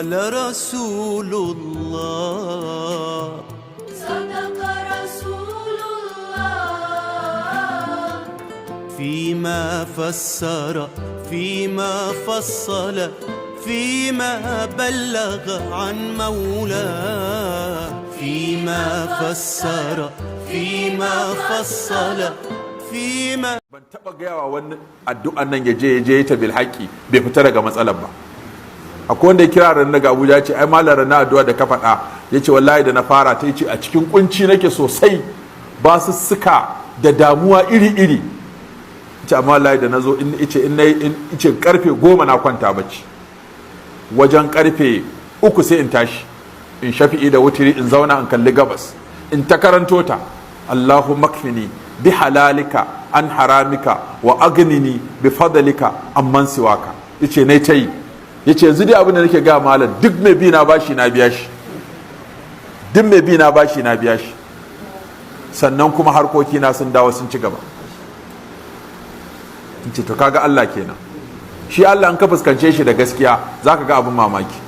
قال رسول الله صدق رسول الله فيما فسر فيما فصل فيما بلغ عن مولاه فيما فسر فيما فصل فيما ban taba gaya wa wani addu'an nan ya je ta bil haƙi bai fita daga matsalar ba. Akwai wanda ya kira ran daga Abuja ya ce ai malar na addu'a da ka faɗa ya ce wallahi da na fara ta ce a cikin kunci nake sosai ba su suka da damuwa iri-iri ce amma wallahi da na zo in ce karfe 10 na kwanta bacci wajen karfe 3 sai in tashi in shafi'i da wutiri in zauna in kalli gabas in ta karanto ta Allahu makfini bi halalika an haramika wa agnini bi fadlika amman siwaka yace ne tayi yace yanzu dai abin da nake ga malam duk mai bi na bashi na biya shi duk mai bi na bashi na biya shi sannan kuma harkoki na sun dawo sun ci gaba yace to kaga Allah kenan shi Allah an ka fuskance shi da gaskiya zaka ga abin mamaki